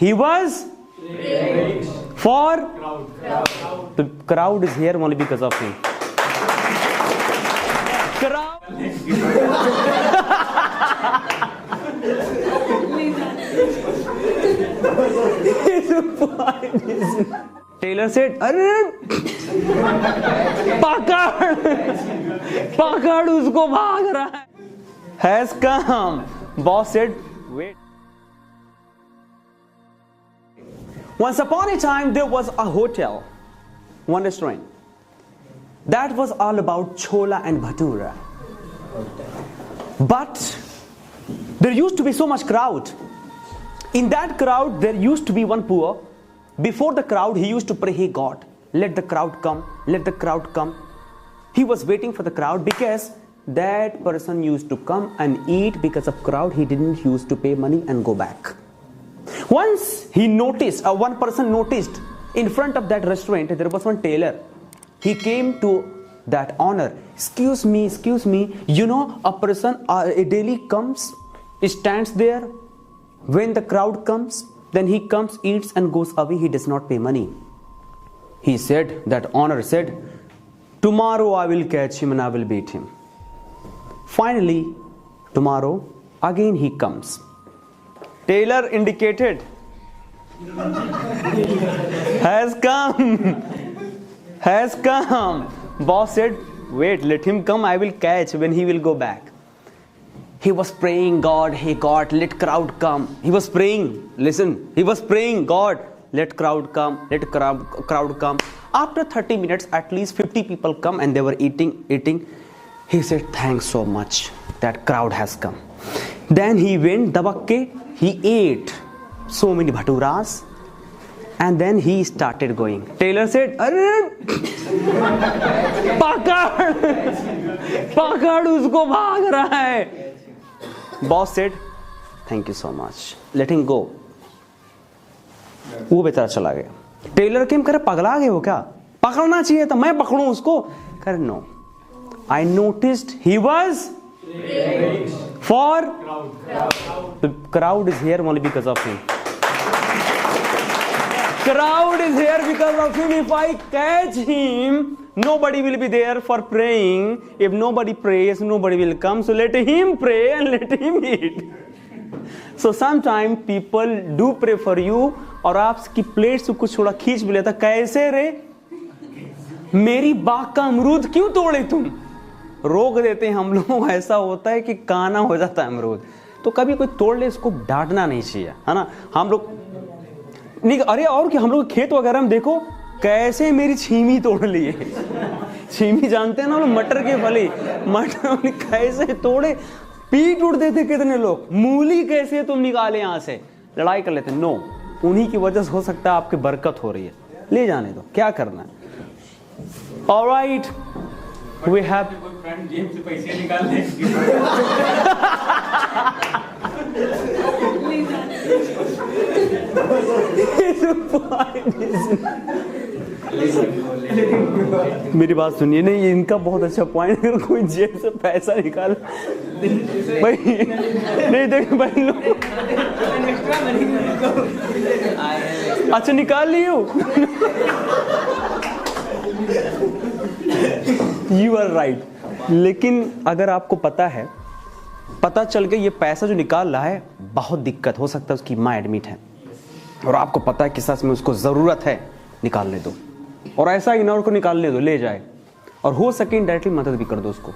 He was for the crowd is here only because of him. Crowd. Taylor said, "अरे पकड़ उसको, भाग रहा है." Has come. Boss said, "Wait." Once upon a time, there was a hotel, one restaurant. That was all about chola and bhatura. But there used to be so much crowd. In that crowd, there used to be one poor. Before the crowd, he used to pray, "Hey God, let the crowd come, let the crowd come." He was waiting for the crowd because that person used to come and eat. Because of crowd, he didn't used to pay money and go back. Once he noticed, one person noticed in front of that restaurant, there was one tailor. He came to that owner. Excuse me, you know, a person daily comes, stands there. When the crowd comes, then he comes, eats and goes away. He does not pay money. He said, that owner said, "Tomorrow I will catch him and I will beat him." Finally, tomorrow again he comes. Taylor indicated, "Has come." Boss said, "Wait, let him come. I will catch when he will go back." He was praying, "God, hey God, let crowd come." He was praying, listen, he was praying, "God, let crowd come, let crowd come." After 30 minutes, at least 50 people come and they were eating. He said, "Thanks so much, that crowd has come." Then he went, dabakke, he ate so many bhaturas and then he started going. Taylor said, "अरे पकड़ उसको, भाग रहा है." Boss said, "Thank you so much, let him go." वो बेचारा चला गया। टेलर केम करे, पगला गए हो क्या? पकड़ना चाहिए था, मैं पकड़ूं उसको? करे, "No, I noticed he was for the crowd is here only because of him. Crowd is here because of him. If I catch him, nobody will be there for praying. If nobody prays, nobody will come. So let him pray and let him eat." So sometimes people do pray for you और आपकी plate से कुछ थोड़ा खींच भी लेता, "कैसे रे, मेरी बाग का अमरूद क्यों तोड़े तुम?" रोक देते हैं हम लोग। ऐसा होता है कि काना हो जाता है अमरूद। तो कभी कोई तोड़ ले, इसको डांटना नहीं चाहिए, है ना। हम लोग नहीं, अरे और कि हम लोग खेत वगैरह में देखो कैसे मेरी छीमी तोड़ लिए। छीमी जानते हैं ना, मटर के फली, मटर कैसे तोड़े, पीट उड़ देते कितने लोग। मूली कैसे तुम निकाले यहाँ से, लड़ाई कर लेते। नो, उन्हीं की वजह से हो सकता है आपकी बरकत हो रही है, ले जाने दो, क्या करना है। ऑलराइट, वी हैव जेब से पैसे निकाल मेरी बात सुनिए, नहीं इनका बहुत अच्छा पॉइंट है। कोई जेब से पैसा निकाल भाई, नहीं देख भाई लोग, अच्छा निकाल लियो। You are right. लेकिन अगर आपको पता चल गया ये पैसा जो निकाल रहा है बहुत दिक्कत हो सकता है, उसकी माँ एडमिट है और आपको पता है कि सच में उसको ज़रूरत है, निकालने दो। और ऐसा इग्नोर को निकालने दो, ले जाए, और हो सके डायरेक्टली मदद भी कर दो उसको।